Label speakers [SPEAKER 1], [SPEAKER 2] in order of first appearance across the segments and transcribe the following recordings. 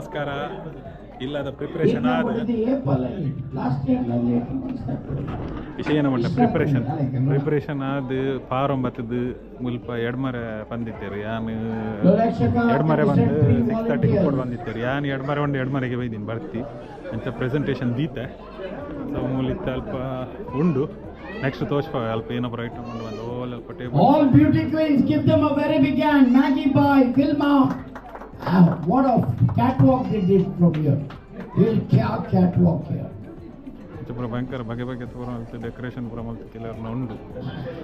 [SPEAKER 1] ನಮಸ್ಕಾರ. ಇಲ್ಲದ ಪ್ರಿಪ್ರೇಷನ್ ಆದ ವಿಷಯ ಏನಮಂಟ ಪ್ರಿಪ್ರೇಷನ್ ಆದ ಫಾರಂ ಬತ್ತದು ಮುಲ್ಪ ಎಡ್ಮರೆ ಬಂದಿದ್ದೇರು. ಯಾನು ಎಡ್ಮರೆ ಬಂದು 6:30 ಕೂಡ ಬಂದಿದ್ದೇರು. ಯಾನು ಎಡ್ಮರೆ ಒಂದು ಎಡ್ಮರೆಗೆ ಬೈದೀನಿ ಬರ್ತಿ ಅಂತ ಪ್ರೆಸೆಂಟೇಷನ್ ದೀತೆ. ಸೊ ಮೂಲಿತ್ತ ಅಲ್ಪ ಉಂಡು ನೆಕ್ಸ್ಟ್ ತೋರಿಸ್ಪಾವೆ ಅಲ್ಪ ಏನೊಬ್ಬರು ಐಟಮ್ ಉಂಡು ಒಂದು ಓಲ್ ಅಲ್ಪ table.
[SPEAKER 2] All beauty queens, give them a very big hand. Maggie Boy, Vilma. What a catwalk they did from here. Real catwalk here.
[SPEAKER 1] ಪೂರ ಭಯಂಕರ ಬಗೆ ಬಗೆ ತೋರ ಮಲ್ತು ಡೆಕೋರೇಷನ್ ಪೂರ ಮಲ್ತು ಕೆಲವ್ರನ್ನ ಉಂಡು.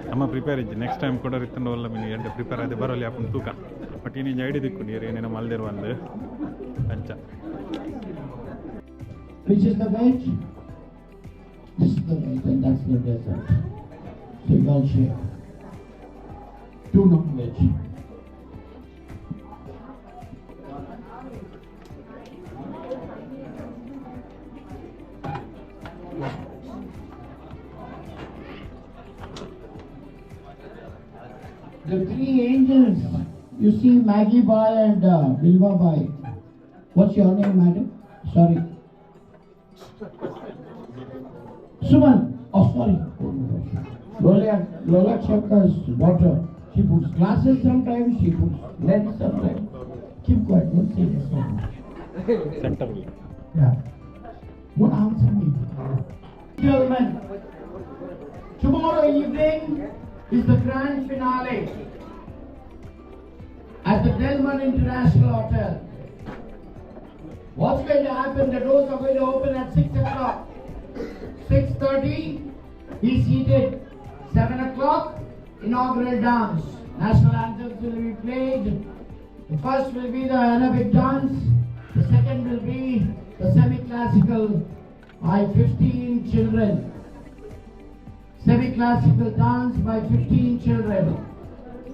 [SPEAKER 1] ನಮ್ಮ ಪ್ರಿಪೇರ್ ಇದ್ದೆ ನೆಕ್ಸ್ಟ್ ಟೈಮ್ ಕೂಡ ಇತ್ತಂಡು ಒಲ್ಲ ಮೀನು ಎಡ್ಡೆ ಪ್ರಿಪೇರ್ ಆದೆ ಬರೋಲ್ಲಿ ಹಾಕೊಂಡು ತೂಕ ಬಟ್ ಇನ್ನಿಂಜ ಐಡಿ ದಿಕ್ಕು ನೀರು ಏನೇನೋ ಮಲ್ದಿರು ಒಂದು ಅಂಚ.
[SPEAKER 2] Which is the veg? This is the veg and that's the dessert. So you all share. 2 non-veg. The 3 angels, you see Maggie Boy and Vilma Boy. What's your name, madam? Sorry. Suman. Oh, sorry. Lola Chakka's daughter. She puts glasses sometimes, she puts lens sometimes. Keep quiet, don't say this.
[SPEAKER 1] Center.
[SPEAKER 2] Yeah. Don't answer me. Gentlemen, tomorrow evening is the grand finale at the Delman International Hotel. What's going to happen? The doors are going to open at 6 o'clock. 6:30, he's seated. 7 o'clock, inaugural dance. National anthems will be played. The first will be the Arabic dance. The second will be the semi-classical by 15 children. Semi-classical dance by 15 children.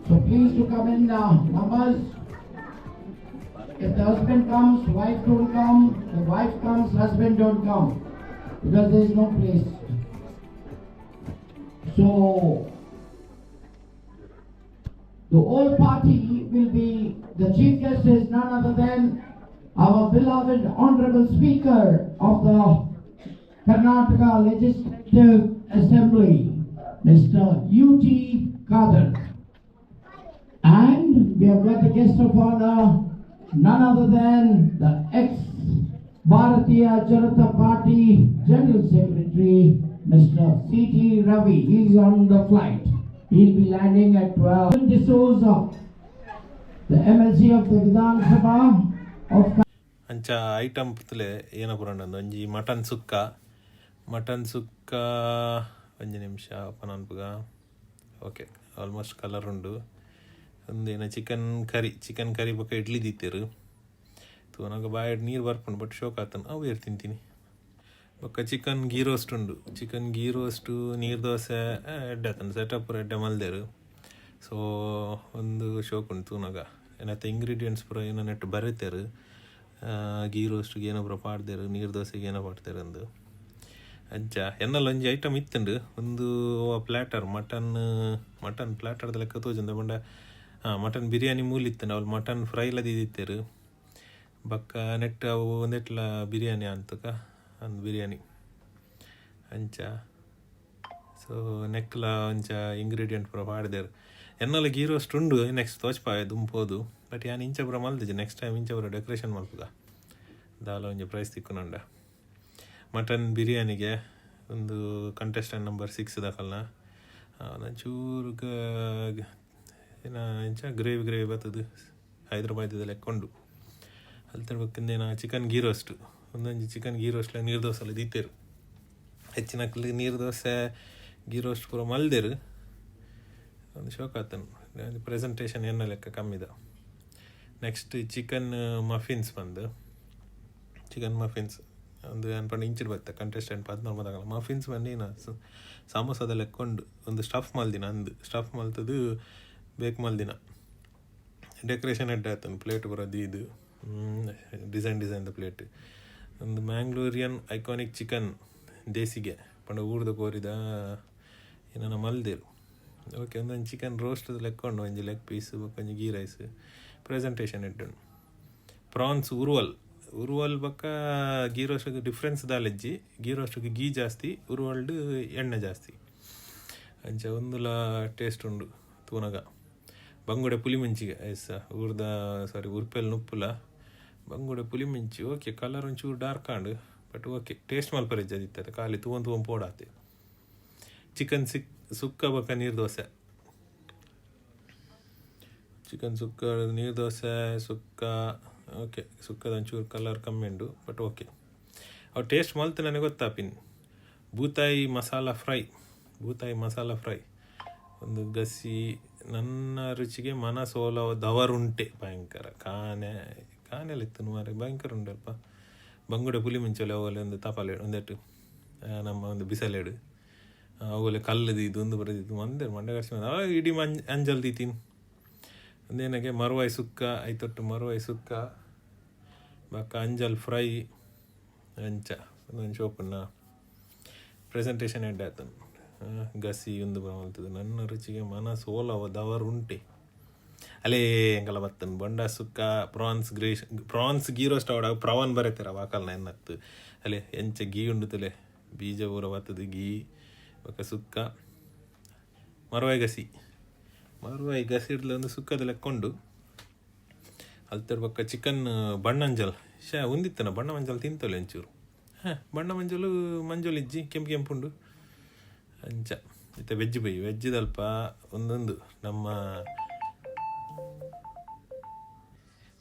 [SPEAKER 2] So please to come in numbers. If the husband comes, wife don't come. The wife comes, husband don't come. Because there is no place. So the whole party will be, the chief guest is none other than our beloved honorable speaker of the Karnataka Legislative Assembly, Mr. U.T. Kadar. And we have got the guest of honor, none other than the ex-Bharatiya Janata Party General Secretary, Mr. C.T. Ravi. He is on the flight. He will be landing at 12. D'Souza, the MLC of the Vidhan Sabha of
[SPEAKER 3] ಅಂಚ item ಪುತ್ತಲೆ ಏನ ಪುರಂಡ ಒಂಜಿ mutton ಸುಕ್ಕ ಒಂಜಿ ನಿಮಿಷ ಪನನ್ಪುಗ okay almost colour ಉಂಡು. ಒಂದೇನ chicken curry ಬೊಕ್ಕ ಇಡ್ಲಿ ದಿತ್ತೇರು ತೂನಾಗ ಬಾಯಡ್ ನೀರು ಬರ್ಪುಂಡು but ಶೋಕ್ ಆತನು ಅವು ಏರ್ ತಿಂತೀನಿ. ಬೊಕ್ಕ ಚಿಕನ್ ಗೀ ರೋಸ್ಟ್ ಉಂಡು. ಚಿಕನ್ ಗೀ ರೋಸ್ಟು ನೀರು ದೋಸೆ ಎಡ್ಡೆ ಆತನು ಸೆಟಪ್ ಎಡ್ಡೆ ಮಲ್ದೇರು. ಸೊ ಒಂದು ಶೋಕ್ ಉಂಟು ತೂನಾಗ ಏನತ್ತ ಇಂಗ್ರೀಡಿಯೆಂಟ್ಸ್ ಪುರ ಏನೋ ನೆಟ್ಟು ಬರೀತೇರು. ಗೀ ರೋಸ್ಟ್ಗೆ ಏನೋ ಪುರ ಪಾಡ್ದೇರು, ನೀರು ದೋಸೆಗೆ ಏನೋ ಪಾಡ್ತೇರು ಅಂದು ಅಂಚ ಎನ್ನಲ್ಲ ಒಂಜಿ ಐಟಮ್ ಇತ್ತುಂಡು. ಒಂದು ಪ್ಲ್ಯಾಟರ್ ಮಟನ್ ಪ್ಲ್ಯಾಟರ್ದ ಲೆಕ್ಕ ತೋಜಂದ ಬಂಡ ಮಟನ್ ಬಿರಿಯಾನಿ ಮೂಲಿತ್ತಂಡು ಅವ್ರು ಮಟನ್ ಫ್ರೈಲ ದಿತ್ತೇರು. ಬಕ್ಕ ನೆಟ್ ಅವು ಒಂದೆಟ್ಲ ಬಿರಿಯಾನಿ ಅಂತಕ ಒಂದು ಬಿರಿಯಾನಿ ಅಂಚ. ಸೊ ನೆಕ್ಲ ಅಂಚ ಇಂಗ್ರೀಡಿಯೆಂಟ್ ಪೂರ ಪಾಡ್ದೇರು. ಎನ್ನಲ್ಲ ಗೀ ರೋಸ್ಟ್ ಉಂಡು ನೆಕ್ಸ್ಟ್ ತೋಚ್ಪಾಯ ದುಂಪೋದು ಬಟ್ ಯಾನು ಇಂಚ ಪೂರ ಮಲ್ದಿದ್ದೆ. ನೆಕ್ಸ್ಟ್ ಟೈಮ್ ಇಂಚ ಪೂರ ಡೆಕೋರೇಷನ್ ಮಲ್ಪುಗ ದಾಲ ಒಂಜಿ ಪ್ರೈಸ್ ತಿಕ್ಕುನಂಡ. ಮಟನ್ ಬಿರಿಯಾನಿಗೆ ಒಂದು ಕಂಟೆಸ್ಟೆಂಟ್ ನಂಬರ್ 6 ದಾಕಲ್ನ ಚೂರು ಏನ ಇಂಚ ಗ್ರೇವಿ ಬರ್ತದೆ ಹೈದ್ರಾಬಾದದ ಲೆಕ್ಕೊಂಡು ಅಲ್ಲಿ ತರ್ಬೇಕಿಂದೇನ ಚಿಕನ್ ಗೀ ರೋಸ್ಟು ಒಂದೊಂದು ಚಿಕನ್ ಗೀ ರೋಸ್ಟ್ಲ ನೀರು ದೋಸೆ ಎಲ್ಲ ದಿತ್ತೇರು. ಹೆಚ್ಚಿನ ನೀರು ದೋಸೆ ಗೀ ರೋಸ್ಟ್ ಪೂರ ಮಲ್ದೇರು ಒಂದು ಶೋಕ್ ಆತನು. ಪ್ರೆಸೆಂಟೇಷನ್ ಏನೋ ಲೆಕ್ಕ ಕಮ್ಮಿದ. ನೆಕ್ಸ್ಟ್ ಚಿಕನ್ ಮಫಿನ್ಸ್ ಒಂದು ಅನ್ಪಂಡು ಇಂಚಿಡ್ ಬರ್ತದೆ ಕಂಟೆಸ್ಟೆಂಟ್ 14 ಬಂದಾಗಲ್ಲ ಮಫಿನ್ಸ್ ಬಂದು ಸಮೋಸದ ಲೆಕ್ಕೊಂಡು ಒಂದು ಸ್ಟಫ್ ಮಲ್ದಿನ ಸ್ಟಫ್ ಮಲ್ತದು ಬೇಕು ಮಲ್ದಿನ ಡೆಕೋರೇಷನ್ ಎಡ್ಡೆ ಆತನು ಪ್ಲೇಟ್ ಬರೋದು ಇದು ಡಿಸೈನ್ದ ಪ್ಲೇಟ್. ಒಂದು ಮ್ಯಾಂಗ್ಳೂರಿಯನ್ ಐಕಾನಿಕ್ ಚಿಕನ್ ದೇಸಿಗೆ ಪಂಡ ಊರ್ದ ಕೋರಿದ ಏನೋ ಮಲ್ದೇರು. ಓಕೆ ಒಂದೊಂದು ಚಿಕನ್ ರೋಸ್ಟದ ಲೆಕ್ಕೊಂಡು ಒಂಜಿ ಲೆಗ್ ಪೀಸ್ ಒಂಜಿ ಗೀ ರೈಸ್ ಪ್ರೆಸೆಂಟೇಷನ್ ಇಟ್ಟು. ಪ್ರಾನ್ಸ್ ಉರುವಲ್ ಬಕ್ಕ ಗೀ ರೋಸ್ಟ್ಗೆ ಡಿಫ್ರೆನ್ಸ್ ದಾಲೆಜ್ಜಿ ಗೀ ರೋಸ್ಟ್ಗೆ ಗೀ ಜಾಸ್ತಿ ಉರುವಲ್ಡ್ ಎಣ್ಣೆ ಜಾಸ್ತಿ ಅಂಚ ಒಂದುಲ ಟೇಸ್ಟ್ ಉಂಡು ತೂನಗ ಬಂಗುಡೆ ಪುಲಿ ಮಿಂಚಿಗೆ ಎಸ್ ಉರ್ಪೆಲ್ ನುಪ್ಪುಲ ಬಂಗುಡೆ ಪುಲಿ ಮಿಂಚಿ ಓಕೆ ಕಲರ್ ಒಂಚೂರು ಡಾರ್ಕ್ ಆಂಡು ಬಟ್ ಓಕೆ ಟೇಸ್ಟ್ ಮಲ್ಪರೆಜ್ಜ ಅದಿತ್ತದ ಖಾಲಿ ತೂವನ್ ಪೋಡಾತೆ ಚಿಕನ್ ಸುಕ್ಕ ಬಕ್ಕ ನೀರು ದೋಸೆ ಚಿಕನ್ ಸುಕ್ಕ ನೀರು ದೋಸೆ ಸುಕ್ಕ ಓಕೆ ಸುಕ್ಕದ ಒಂಚೂರು ಕಲರ್ ಕಮ್ಮಿ ಉಂಡು ಬಟ್ ಓಕೆ ಅವು ಟೇಸ್ಟ್ ಮಲ್ತು ನನಗೆ ಗೊತ್ತಾಪಿನ್ ಬೂತಾಯಿ ಮಸಾಲ ಫ್ರೈ ಒಂದು ಗಸಿ ನನ್ನ ರುಚಿಗೆ ಮನಸೋಲದವರುಂಟೆ ಭಯಂಕರ ಕಾನೆಲಿತ್ತು ಮಾರೆ ಭಯಂಕರ ಉಂಟಲ್ಪ ಬಂಗುಡೆ ಪುಲಿ ಮುಂಚೆಲೆ ಅವುಲೆ ಒಂದು ತಪಾಲೆ ಒಂದೆಟ್ಟು ನಮ್ಮ ಒಂದು ಬಿಸಲೆಡು ಅವುಲೆ ಕಲ್ಲದು ಇದು ಒಂದು ಬರೆದಿದ್ದು ಮಂಡೆ ಕರ್ಸಿ ಇಡೀ ಅಂಜಲ್ ತೀತೀನಿ ಒಂದೇನಾಗೆ ಮರುವಾಯಿ ಸುಕ್ಕ ಐತೊಟ್ಟು ಮರುವಾಯಿ ಸುಕ್ಕ ಬಕ್ಕ ಅಂಜಲ್ ಫ್ರೈ ಅಂಚ ಒಂದೊಂದು ಶೋಪನ್ನ ಪ್ರೆಸೆಂಟೇಷನ್ ಎಡ್ಡೆ ಆಯ್ತು ಗಸಿ ಒಂದು ಬರ್ತದೆ ನನ್ನ ರುಚಿಗೆ ಮನಸೋಲದವರುಂಟೆ ಅಲೇ ಎಂಕಲ್ಲ ಬರ್ತನು ಬೊಂಡ ಸುಕ್ಕ ಪ್ರಾನ್ಸ್ ಗೀ ರೋಸ್ಟ್ ಅವಡ ಪ್ರವಾನ್ ಬರೀತಾರ ವಾಕಲ್ನ ಎನ್ನತ್ತು ಅಲೆ ಎಂಚ ಗೀ ಉಂಡುತ್ತಲೆ ಬೀಜ ಊರ ಬರ್ತದೆ ಗೀ ಬೊಕ್ಕ ಸುಕ್ಕ ಮರುವಾಯಿ ಗಸಿ ಇಡ್ಲ ಒಂದು ಸುಕ್ಕದ ಲೆಕ್ಕೊಂಡು ಅಲ್ತರ್ ಬೊಕ್ಕ ಚಿಕನ್ ಬಣ್ಣಂಜಲ್ ಒಂದಿತ್ತನ ಬಣ್ಣ ಮಂಜಲ್ ತಿಂತಲೆ ಒಂಚೂರು ಬಣ್ಣ ಮಂಜಲು ಇಜ್ಜಿ ಕೆಂಪುಂಡು ಅಂಚ ಮತ್ತು ವೆಜ್ಜಿದಲ್ಪ ಒಂದೊಂದು ನಮ್ಮ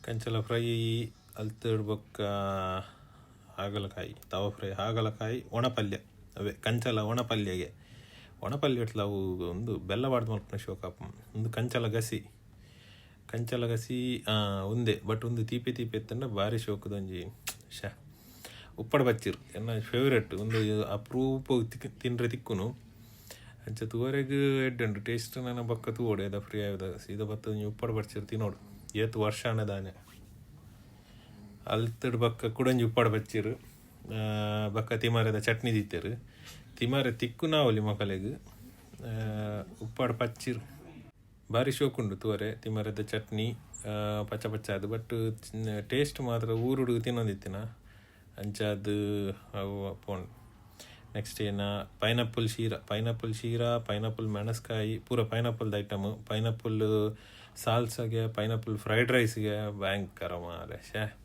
[SPEAKER 3] ಕಂಚಲ ಫ್ರೈ ಅಲ್ತಡ್ ಬೊಕ್ಕ ಹಾಗಲಕಾಯಿ ತವ ಫ್ರೈ ಹಾಗಲಕಾಯಿ ಒಣಪಲ್ಯ ಅವೇ ಕಂಚಲ ಒಣಪಲ್ಯಗೆ ಇಟ್ಲ ಅವು ಒಂದು ಬೆಲ್ಲ ಬಾಡ್ದು ಮಲ್ಪನ ಶೋಕಪ್ಪ ಒಂದು ಕಂಚಲ ಗಸಿ ಒಂದೇ ಬಟ್ ಒಂದು ತೀಪೆ ಎತ್ತಂಡ ಭಾರಿ ಶೋಕದೊಂಜಿ ಉಪ್ಪಡ ಬಚ್ಚಿರು ಎನ್ನ ಫೇವ್ರೆಟ್ ಒಂದು ಅಪರೂಪ ತಿನ್ರೆ ತಿಕ್ಕುನು ಅಂಚ ತೂವರೆಗೆ ಎಡ್ಡುಂಡು ಟೇಸ್ಟ್ ನನ್ನ ಬಕ್ಕ ತೂವೋಡು ಎದ ಫ್ರೀ ಆಯ್ದ ಸೀದಾ ಬತ್ತ ಉಪ್ಪಡ ಬಚ್ಚಿರು ತಿನ್ನೋಡು ಏತು ವರ್ಷ ಅನ್ನದಾನೆ ಅಲ್ತಡ್ ಬಕ್ಕ ಕುಡಂಜಿ ಉಪ್ಪಡ ಬಚ್ಚಿರು ಬಕ್ಕ ತಿಮಾರದ ಚಟ್ನಿ ದಿತ್ತರು ತಿಮಾರೆ ತಿಕ್ಕು ನಾವಲ್ಲಿ ಮಕ್ಕಳಿಗೆ ಉಪ್ಪಡ ಪಚ್ಚಿರು ಭಾರಿ ಶೋಕುಂಡು ತೂವರೆ ತಿಮಾರದ ಚಟ್ನಿ ಪಚ್ಚ ಅದು ಬಟ್ ಟೇಸ್ಟ್ ಮಾತ್ರ ಊರುಡು ತಿನ್ನೋದಿತ್ತಿನ ಅಂಚ ಅದು ಅವು ಪೋಂಡು ನೆಕ್ಸ್ಟ್ ಏನ ಪೈನಾಪಲ್ ಶೀರಾ ಪೈನಾಪಲ್ ಮೆಣಸ್ಕಾಯಿ ಪೂರ ಪೈನಾಪಲ್ದ ಐಟಮು ಪೈನಾಪಲ್ ಸಾಲ್ಸಾಗೆ ಪೈನಾಪಲ್ ಫ್ರೈಡ್ ರೈಸ್ಗೆ ಭಯಂಕರ ಮಾರೆ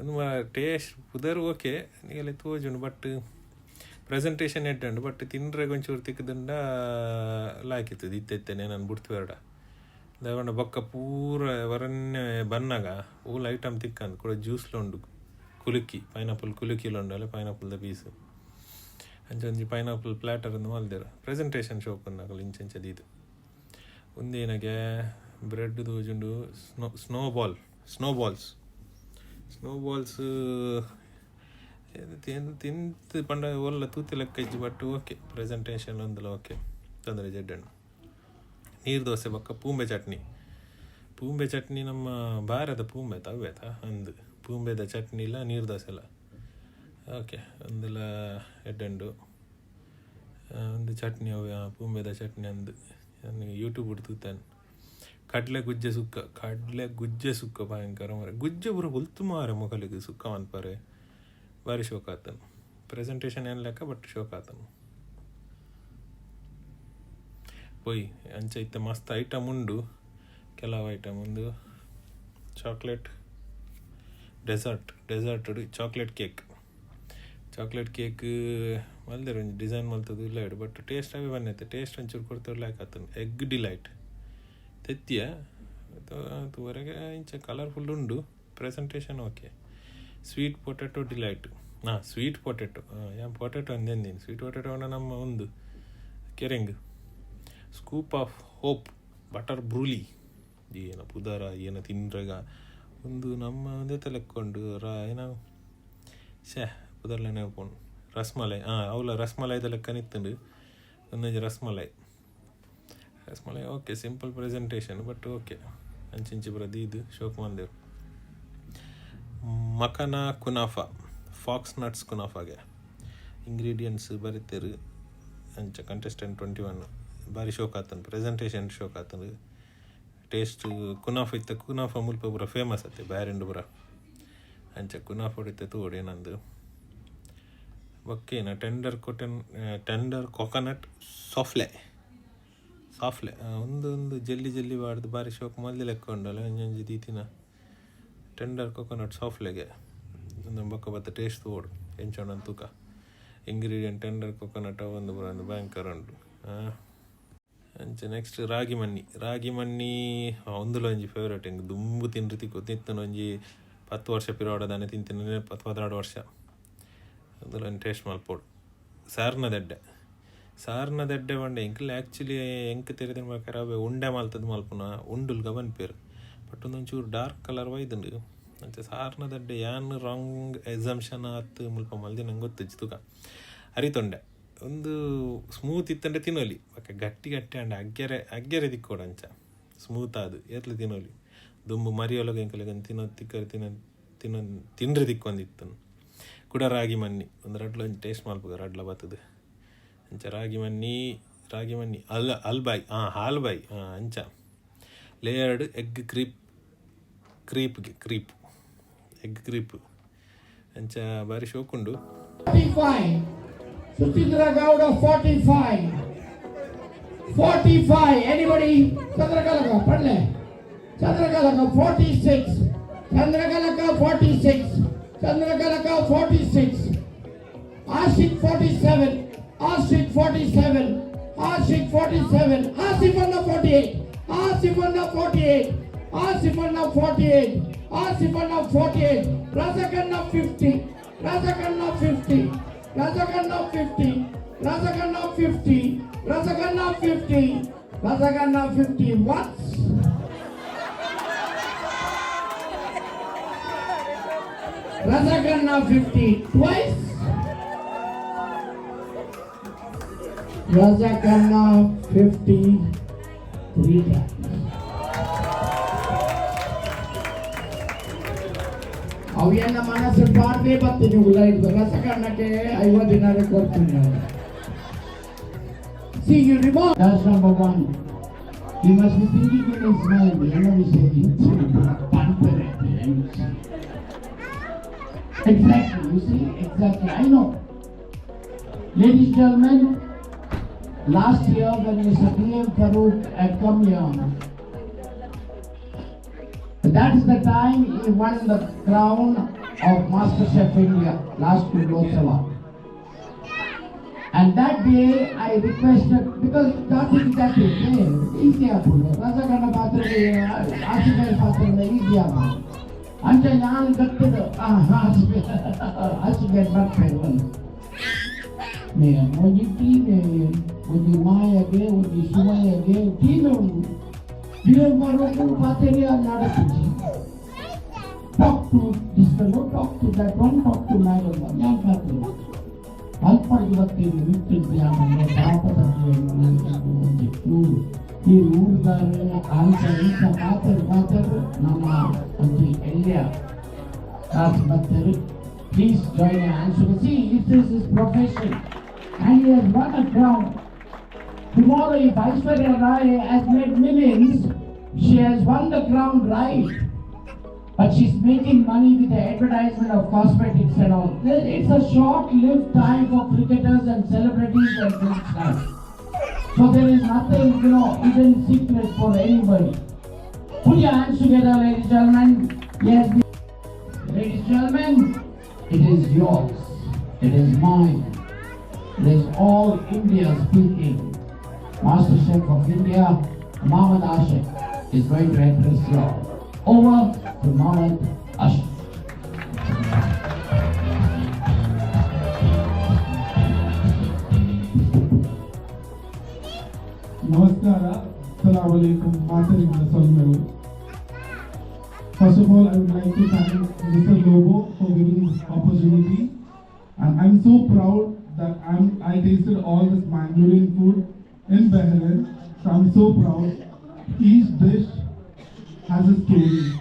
[SPEAKER 3] ಒಂದು ಟೇಸ್ಟ್ ಪುದರ್ ಓಕೆ ನೀಗೆಲ್ಲ ತೋಜುಂಡು ಬಟ್ ಪ್ರೆಸೆಂಟೇಷನ್ ಎಡ್ಡುಂಡು ಬಟ್ ತಿನ್ರೆ ಒಂಚೂರು ತಿಕ್ಕದಂಡ ಲಾಯ್ಕಿತ್ತು ಇತ್ತೆತ್ತೇನೆ ನಾನು ಬಿಡ್ತು ಬೇಡ ದಯವಂಡ ಬೊಕ್ಕ ಪೂರ ವರನ್ನೇ ಬನ್ನಾಗ ಊಲ್ ಐಟಮ್ ತಿಕ್ಕಂದು ಕೂಡ ಜ್ಯೂಸ್ಲು ಉಂಡು ಪೈನಾಪಲ್ ಕುಲುಕಿಲು ಅಲ್ಲ ಪೈನಾಪಲ್ದ ಪೀಸು ಅಂಚೊಂಜಿ ಪೈನಾಪಲ್ ಪ್ಲ್ಯಾಟರ್ ಒಂದು ಮಲ್ದೇರು ಪ್ರೆಸೆಂಟೇಷನ್ ಶೋಪನ್ನಾಗಲ್ಲ ಇಂಚೆಂಚದು ಇದು ಒಂದೇನಗೆ ಬ್ರೆಡ್ ತೋಜುಂಡು ಸ್ನೋಬಾಲ್ಸ್ ತಿಂತು ಪಂಡ ಒಲ್ಲ ತೂತಿ ಲೆಕ್ಕ ಇಜ್ಜಿ ಬಟ್ ಓಕೆ ಪ್ರೆಸೆಂಟೇಷನ್ ಒಂದಲ್ಲ ಓಕೆ ತೊಂದರೆ ಜಡ್ಡಣ್ಣು ನೀರು ದೋಸೆ ಬೊಕ್ಕ ಪೂಂಬೆ ಚಟ್ನಿ ನಮ್ಮ ಬಾರದ ಪೂಂಬೆ ತವ್ವೇತ ಅಂದು ಪೂಂಬೆದ ಚಟ್ನಿ ಇಲ್ಲ ನೀರು ದೋಸೆ ಇಲ್ಲ ಓಕೆ ಒಂದೆಲ್ಲ ಎಡ್ಡುಂಡು ಒಂದು ಚಟ್ನಿ ಅವು ಪೂಂಬೆದ ಚಟ್ನಿ ಅಂದು ನನಗೆ ಯೂಟ್ಯೂಬ್ ಹುಡ್ತಾನೆ ಕಡಲೆ ಗುಜ್ಜೆ ಸುಕ್ಕ ಭಯಂಕರ ಮಾರೆ ಗುಜ್ಜೆ ಪೂರ ಹೊಲ್ತು ಮಾರೆ ಮೊಗಲಿಗೆ ಸುಕ್ಕ ಅನ್ಪಾರೆ ಭಾರಿ ಶೋಕ ಆತನು ಪ್ರೆಸೆಂಟೇಷನ್ ಏನು ಲೆಕ್ಕ ಬಟ್ ಶೋಕ ಆತನು ಪೊಯ್ ಅಂಚ ಇತ್ತ ಮಸ್ತ್ ಐಟಮ್ ಉಂಡು ಕೆಲವು ಐಟಮ್ ಒಂದು ಚಾಕ್ಲೇಟ್ ಡೆಸರ್ಟ್ ಚಾಕ್ಲೇಟ್ ಕೇಕ್ ಮಲ್ದೇರು ಒಂಜಿ ಡಿಸೈನ್ ಮಲ್ತದು ಇಲ್ಲ ಇಡು ಬಟ್ ಟೇಸ್ಟ್ ಅವೇ ಬನ್ನೈತೆ ಟೇಸ್ಟ್ ಒಂಚೂರು ಕೊಡ್ತಾರೆ ಲಾಯ್ಕ್ ಆತನು ಎಗ್ ಡಿಲೈಟ್ ತೆತ್ತಿಯ ತೂವರೆಗೆ ಇಂಚ ಕಲರ್ಫುಲ್ ಉಂಡು presentation okay sweet potato delight sweet potato potato ಅಂದೇನು ಸ್ವೀಟ್ ಪೊಟೆಟೊ ನಮ್ಮ ಒಂದು ಕೆರೆಂಗ್ ಸ್ಕೂಪ್ ಆಫ್ ಹೋಪ್ ಬಟರ್ ಬ್ರೂಲಿ ಏನ ಪುದಾರ ಏನ ತಿನ್ರಾಗ ಒಂದು ನಮ್ಮ ಒಂದೇ ತಲೆಕ್ಕೊಂಡು ಏನೋ ಪುದರ್ಲೆ ನೆನಪುಂಡು ರಸ್ಮಲೈ ಅವಳ ರಸ್ಮಲೈದ ಲೆಕ್ಕ ನಿತ್ತುಂಡು ಒಂದೊಂದು rasmalai okay simple presentation but okay ಅಂಚಿಂಚಿ ಬರೋದು ಇದು ಶೋಕ್ ಮಂದೇರು ಮಕನಾ ಕುನಾಫಾ ಫಾಕ್ಸ್ ನಟ್ಸ್ ಕುನಾಫಾಗೆ ಇಂಗ್ರೀಡಿಯೆಂಟ್ಸ್ ಬರೀತೇರು ಅಂಚ ಕಂಟೆಸ್ಟೆಂಟ್ 21 ಭಾರಿ ಶೋಕ್ ಆತನು ಪ್ರೆಸೆಂಟೇಷನ್ ಶೋಕ್ ಆತನು ಟೇಸ್ಟ್ ಕುನಾಫಾ ಮುಲ್ಪ ಪೂರ ಫೇಮಸ್ ಆತೆ ಬ್ಯಾರಿಂಡು ಪೂರ ಅಂಚ ಕುನಾಫ ಹೊಡಿತೆ ತೋಡಿ ನಂದು ಬಕ್ಕೇನ ಟೆಂಡರ್ ಕೊಕೊನಟ್ ಸಾಫ್ಲೆ ಒಂದು ಜಲ್ಲಿ ಬಾಡ್ದು ಬಾರಿ ಶೋಕ್ ಮೊದಲು ಲೆಕ್ಕ ಉಂಡಲ್ಲ ಒಂಜೊಂಜಿ ದೀತಿನ ಟೆಂಡರ್ ಕೊಕೊನಟ್ ಸಾಫ್ಲೆಗೆ ಒಂದು ಬೊಕ್ಕ ಬತ್ತ ಟೇಸ್ಟ್ ತೋಡು ಎಂಚೋಣ ತೂಕ ಇಂಗ್ರೀಡಿಯಂಟ್ ಟೆಂಡರ್ ಕೊಕೊನಟ್ ಒಂದು ಭಯಂಕರ ಉಂಟು ಅಂಚೆ ನೆಕ್ಸ್ಟ್ ರಾಗಿ ಮಣ್ಣಿ ಒಂದುಲ ಒಂಜಿ ಫೇವ್ರೇಟ್ ಹಿಂಗೆ ದುಂಬು ತಿನ್ರಿ ತಿತ್ತನ ಒಂಜಿ 10 ವರ್ಷ ಪಿರೋಡ ದಾನೆ ತಿಂತೀನಿ 12 ವರ್ಷ ಅದೆಲ್ಲ ಟೇಸ್ಟ್ ಮಲ್ಪೋಡು ಸಾರ್ನ ದಡ್ಡೆ ಬಂಡೆ ಎಂಕಲ್ ಆ್ಯಕ್ಚುಲಿ ಎಂಕ್ ತೆರೆದಿನ ಬೇಕಾರೆ ಉಂಡೆ ಮಾಲ್ತದ್ದು ಮಲ್ಪುನ ಉಂಡುಲ್ಗ ಬನ್ಪೇರು ಬಟ್ ಒಂದೊಂಚೂರು ಡಾರ್ಕ್ ಕಲರ್ ಒಯ್ದುಂಡು ಅಂಚೆ ಸಾರ್ನ ದಡ್ಡೆ ಯಾನು ರಾಂಗ್ ಎಕ್ಸಾಮ್ಷನ್ ಆತು ಮುಲ್ಪ ಮಲ್ದಿ ನಂಗೆ ಗೊತ್ತಿಜ್ಜು ತುಕ ಅರಿತೊಂಡೆ ಒಂದು ಸ್ಮೂತ್ ಇತ್ತಂಡೆ ತಿನ್ನೋಲಿ ಓಕೆ ಗಟ್ಟಿ ಅಂಡೆ ಅಗ್ಗೆರೆ ದಿಕ್ಕೋಡು ಅಂಚ ಸ್ಮೂತ್ ಆದು ಏತ್ಲು ತಿನ್ನೋಲಿ ದುಂಬು ಮರಿಯೊಳಗೆ ಎಂಕಲಿಗೆ ತಿನ್ರಿ ದಿಕ್ಕೊಂದಿತ್ತು ಕೂಡ ರಾಗಿ ಮಣ್ಣಿ ಒಂದು ರಡ್ಲ ಒಂದು ಟೇಸ್ಟ್ ಮಲ್ಪಗ ರಡ್ಲ ಬರ್ತದೆ ಅಂಚ ರಾಗಿ ಮಣ್ಣಿ ಹಾಲ್ಬಾಯಿ ಅಂಚ layered egg creep egg creep ಅಂಚ ಬಾರಿ ಶೋಕುಂಡು
[SPEAKER 2] 45 Suchindra Gowda 45 anybody Chandrakalaka padle Chandrakalaka 46 Chandrakalaka 46 Ashik 47 Asif Anna 48 Razakanna 50 Razakanna 50 once Razakanna 50 twice Razakanna 50 3 times ಅವಿಯನ್ನ ಮನಸ್ಸು ಪಾಡ್ದೇ ಬರ್ತೀನಿ ಉಳ್ಳಾಯಿದ್ದು ರಸಕನ್ನಕ್ಕೆ 50 ದಿನ ಕೊಡ್ತೀನಿ ನಾನು See you remember that's number 1 he must be thinking in his mind you know he said exactly you see exactly I know ladies and gentlemen last year when Mr. D.M. Farooq had come here that is the time he won the crown of Master Chef India last Kudlotsava. And that day I requested because that is easy appudu Razakanna patrage Ashikai patrage easy appudu anta naan gattadu Ashikai barperu me onji team onji mayage onji sumayage team undu Dear Maroku Pateria Nadapuji. Talk to this fellow, talk to that one, talk to Madam Young Patel. Alpha Yuvati, Victor Diamond, Papa, he moved the answer in the matter, Nama, and the Elia. That's Matter. Please join your answer. See, this is his profession. And he has won a crown. Tomorrow, if Aishwarya Rai has made millions, she has won the crown, right? But she's making money with the advertisement of cosmetics and all. It's a short-lived time for cricketers and celebrities and film stars. So there is nothing, hidden secret for anybody. Put your hands together, ladies and gentlemen. Yes, ladies and gentlemen, it is yours. It is mine. It is all India speaking. Master Chef of India, Mohammed Ashik, is going to address you all. Over to Mohammed Ashik.
[SPEAKER 4] Namaskara, Assalamu alaikum, First of all, I would like to thank Mr. Lobo for giving this opportunity. And I'm so proud that I tasted all this Mangolian food in Bahrain, so I'm so proud. Each dish has a story.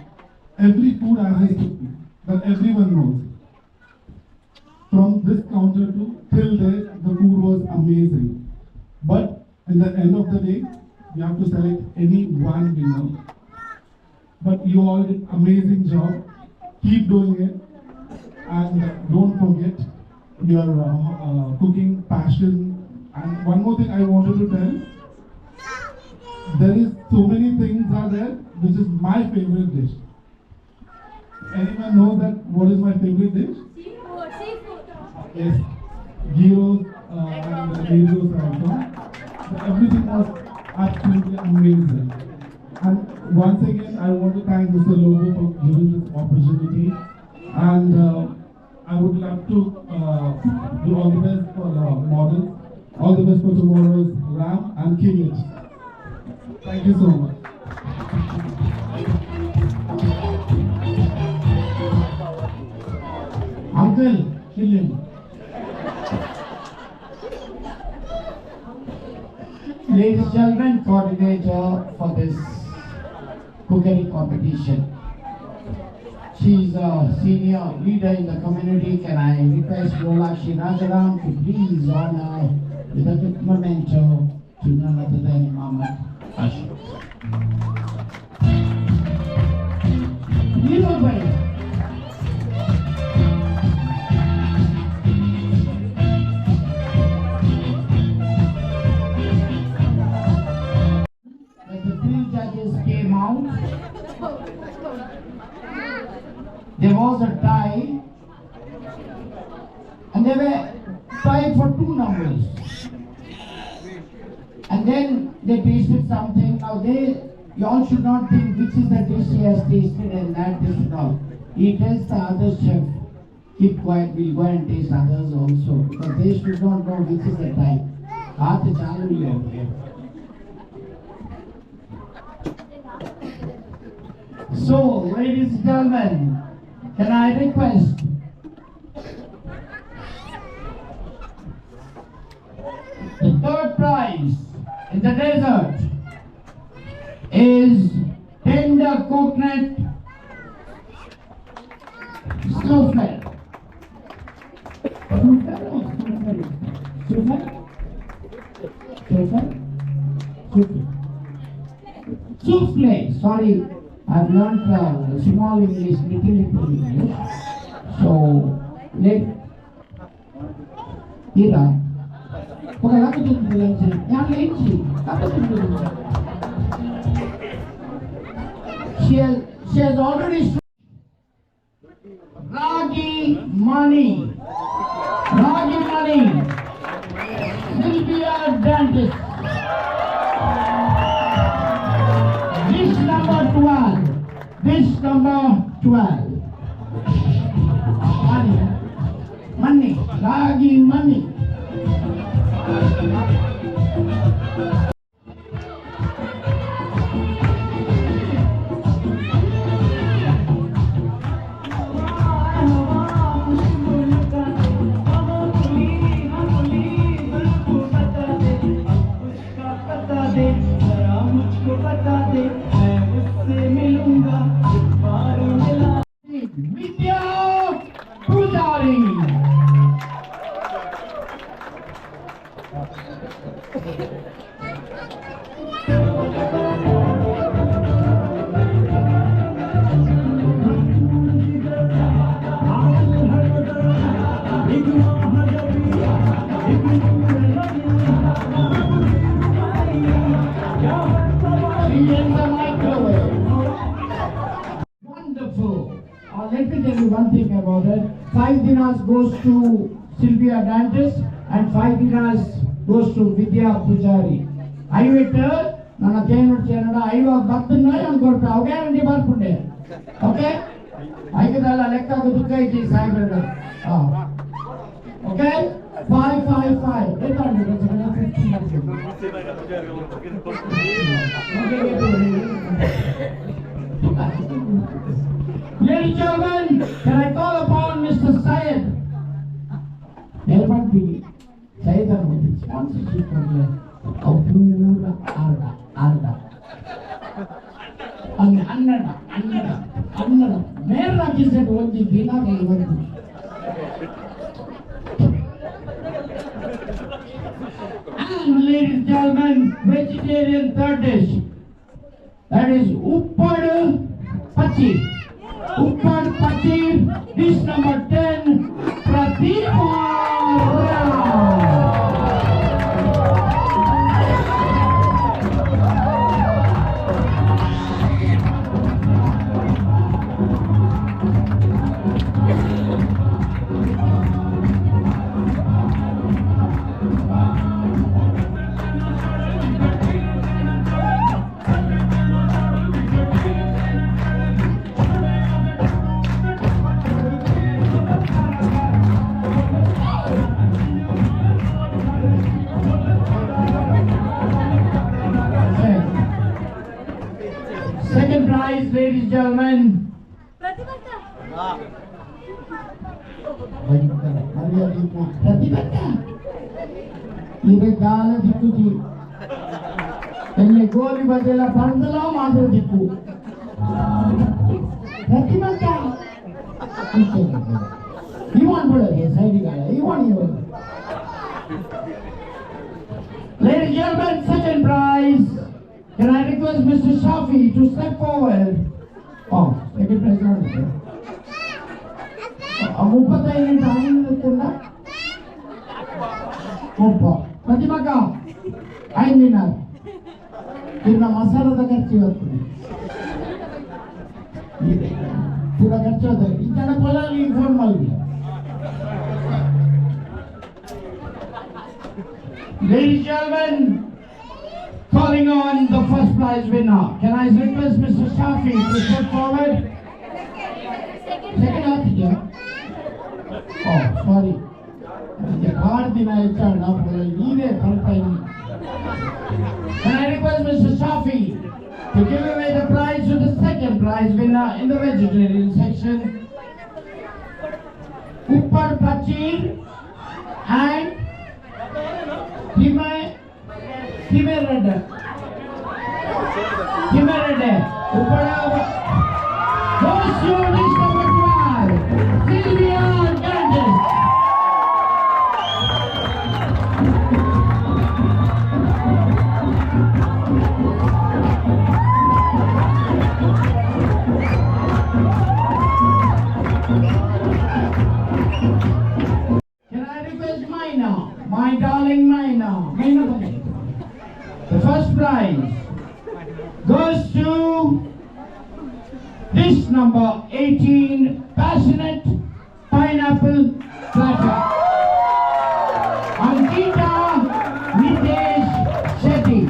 [SPEAKER 4] Every food has a story that everyone knows. From this counter to till there, the food was amazing. But in the end of the day, we have to select any one winner. But you all did amazing job. Keep doing it. that don't forget your cooking passion. And one more thing I wanted to tell, there is so many things are there, which is my favorite dish. Anyone know that what is my favorite dish?
[SPEAKER 5] Seafood.
[SPEAKER 4] Yes, gyros and gyros also. So everything was absolutely amazing. And once again, I want to thank Mr. Lobo for giving this opportunity. And I would love to do all the best for models, all the best for tomorrow's ram and kill it. Thank you so much.
[SPEAKER 2] Uncle, kill him. Ladies and gentlemen, coordinator for this cookery competition. She is a senior leader in the community. Can I request Rolakshi Rajaram to please honor with a quick memento to none other than Muhammad Ashok. Hero bhai. Came out. There was a tie, and they were tied for 2 numbers. And then they tasted something. Now you all should not think which is the dish he has tasted and that dish and all. He tells the other chef, keep quiet, we'll go and taste others also, because they should not know which is the tie. Aate chalu over here. So, ladies and gentlemen, can I request the 3rd prize in the dessert is tender coconut souffle. Souffle, sorry. I've learned small English, little English. So, let Ira. Okay, apa tu bilang sih? Yang lain apa tu bilang? She has already Ragi money will be our dentist. Dish number 12. Money, Ragi money. Wonderful. Let me tell you one thing about it. 5 dinars goes to Sylvia Dantes and 5 dinars goes to Vidya Pujari. I waited. Nana Kenur Chanada. I was Bhattana and Gorpa. Okay, and Dibarpunde. Okay? I get a lecture to the Kaiti Cyber. Okay? 555. Ladies and gentlemen, can I call upon Mr. Syed? Helmet be Syed and sponsorship from the Arda. Annada. Mera ki said only Dina will And ladies and gentlemen, vegetarian 3rd dish. That is Uppad Pachi. Dish number 10. Second prize, ladies and gentlemen. Ini gala dikuji. Ini goli badela pandala madru diku. Pratimata. You want to do side gala? You want you? Ladies and gentlemen, second prize. Can I request Mr. Shafi to step forward? Oh, second prize not here. Mupata ini time irukunda. Muppa. Pratimaka. I winner. Irna masala da kharchu vattuni. Pura kharchu ade. Ikkada polali informal. Ladies and gentlemen, calling on the first prize winner. Can I request Mr. Shafi to step forward? Second article. Oh, sorry. The card did I turn up for a year. Can I request Mr. Shafi to give away the prize to the second prize winner in the vegetarian section? Uppar Pachi and Timerade. Goes to list number 12, Sylvia Ganges. Can I request Maina, my darling Maina? The first prize goes to dish number 18, Passionate Pineapple Platter. Ankita Nitesh Shetty.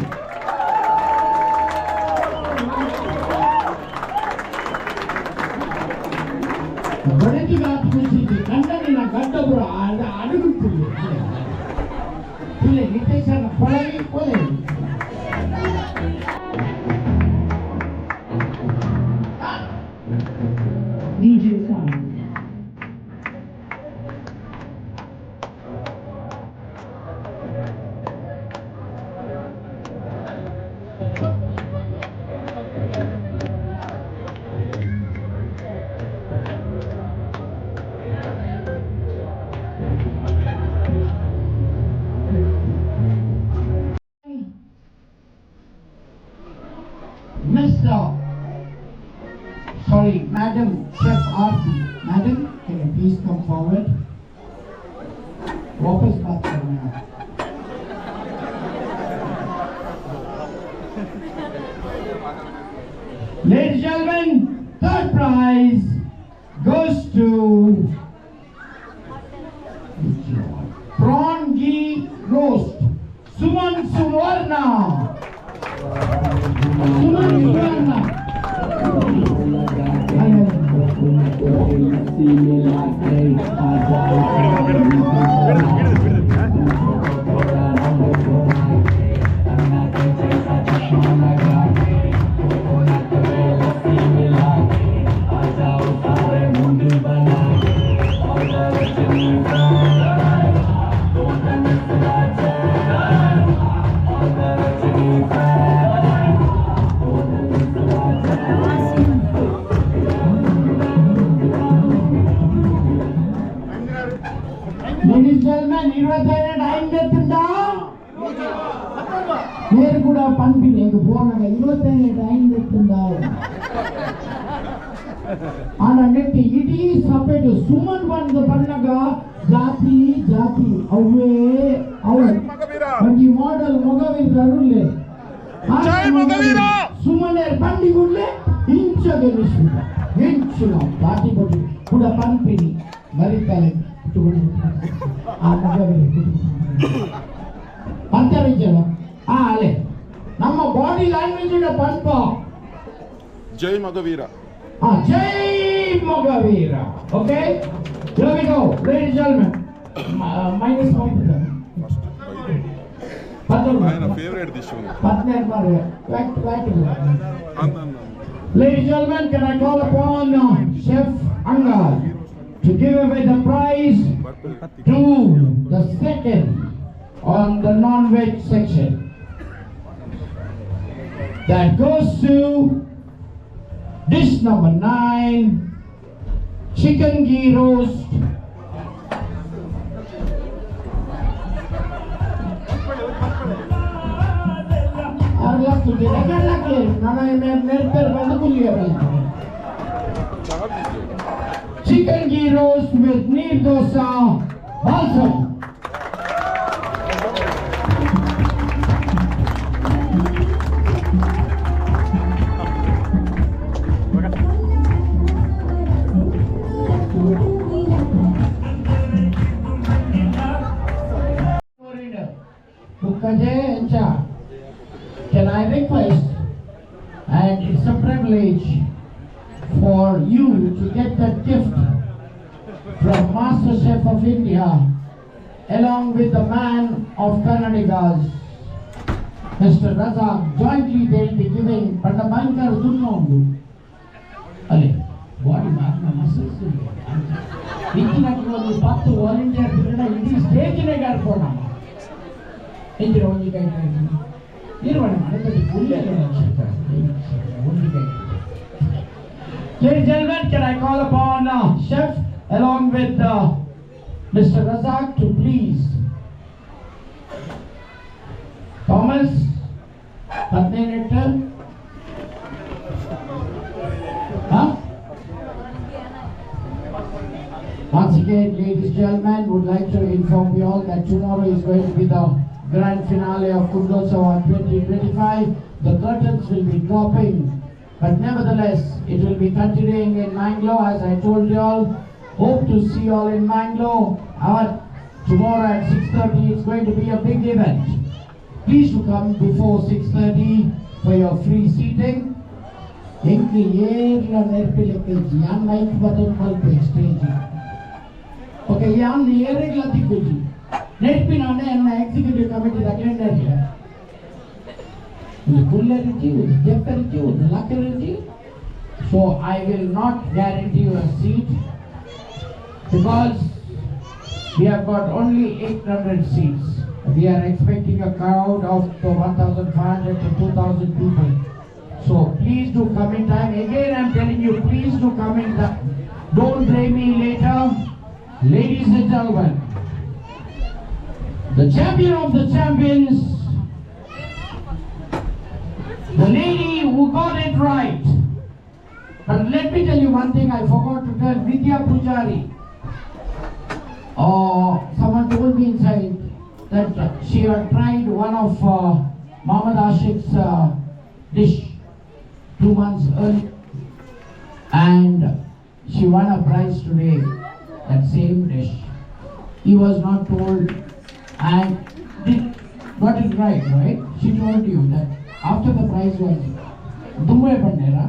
[SPEAKER 2] Vadati baat kuchhi kandani na gaddabura ada adugutulli. Ile Nitesh na polai polai. DJ sound. Madam Chef Aarti. Madam, can you please come forward? वापस बात करना है. Ladies and gentlemen, third prize goes to prawn ghee roast. Suman Suvarna. Suman Suvarna. Ladies and gentlemen, 25 time చెప్తుందా మీరు కూడా పంపి నేను phone 25 time చెప్తుందా ನೆಟ್ಟಿ ಇಡೀ ಸಪೇಟು ಸುಮನ್ ಬಂದು ಬಣ್ಣಗ ಜಾತಿ ಜಾತಿ ಅವೇ ಅವೇ ಈ ಮಾಡೆಲ್ ಮೊಗವೀರ ಅರುಳ್ಳೆ ಸುಮನೆ ಬಂಡಿಗುಳ್ಳೆ ಇಂಚಗೆ ಇಂಚು ಪಾಟಿ ಕೊಟ್ಟು ಕೂಡ ಪಂಪಿನಿ ಮರಿತಾಳೆ ಆ ಮೊಗವೀರ ಪಂಚವಿದ್ಯಲ್ಲ ಅಲೆ ನಮ್ಮ body language Pampa
[SPEAKER 5] Jai ಮಗವೀರ.
[SPEAKER 2] Jai Mogavira. Okay? Here we go, ladies and gentlemen. Minus one.
[SPEAKER 5] My favorite dish.
[SPEAKER 2] Ladies and gentlemen, can I call upon Chef Angal to give away the prize to the second on the non-veg section? That goes to dish number 9, chicken ghee roast. Chicken ghee roast with neer dosa balsam. Can I request, and it's a privilege for you to get that gift from Master Chef of India, along with the man of Karnataka, Mr. Razak. Jointly they'll be giving Pandamankar Dunnondu. Ale, body muscles. International Patu volunteer in this stage in a garden. Ladies and gentlemen, can I call upon Chef along with Mr. Razak to please Thomas Patninator. Once again, ladies and gentlemen, would like to inform you all that tomorrow is going to be the grand finale of Kudlotsava 2025. The curtains will be dropping, but nevertheless, it will be continuing in Mangalore. As I told you all, hope to see you all in Mangalore. Tomorrow at 6:30, it's going to be a big event. Please to come before 6:30 for your free seating. Okay, Netpinane and my executive committee attended here. With Kullerity, with Jepperity, with Luckerity. So I will not guarantee you a seat because we have got only 800 seats. We are expecting a crowd of 1,500 to 2,000 people. So please do come in time. Again, I'm telling you, please do come in time. Don't blame me later. Ladies and gentlemen, the champion of the champions, the lady who got it right. But let me tell you one thing, I forgot to tell Vidya Pujari. Someone told me inside that she had tried one of Muhammad Ashik's dish 2 months early, and she won a prize today, that same dish. He was not told and got it right? She told you that after the prize was Dumwe Bandera,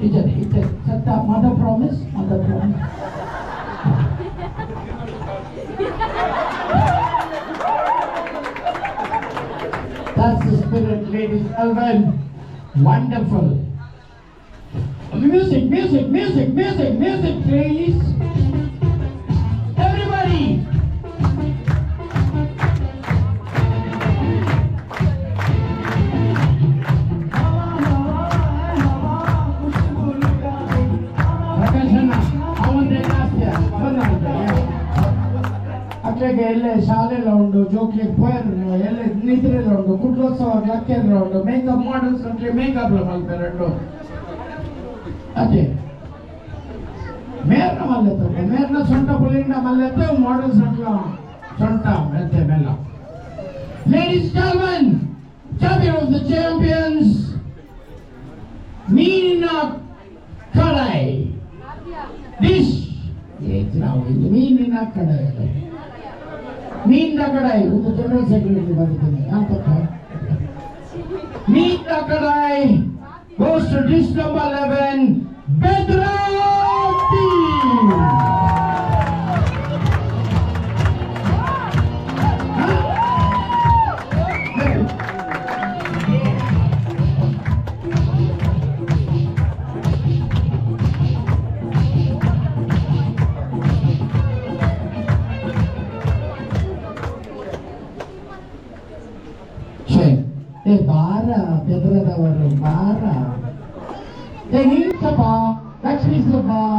[SPEAKER 2] it's a mother promise. That's the spirit, ladies and gentlemen. Wonderful. Music, please. Everybody. ಎಲ್ಲ ಶಾಲೆಲ್ಲ ಉಂಟು ಜೋಕ್ಲಿಗೆ ಪೋಯರ್ನು ಎಲ್ಲ ನಿದ್ರೆಲ್ಲ ಉಂಟು ಕುಡ್ಲೋತ್ಸವ ಲಕ್ಕೆಲ್ಲ ಉಂಟು makeup models ಅಂದ್ರೆ makeup ಮಲ್ಪೆರಡು ಅದೇ Merna Maleta, Merna Santa Polinda Maleta, model Santa Mete Mela. Ladies and gentlemen, champion of the champions, Meena Kadai. Dish. Meena Kadai. Meena Kadai, who's the general secretary of the Meena Kadai goes to dish number 11, Bedrati. Bara, Bedradavaru, Bara. They need the bar, that is the bar.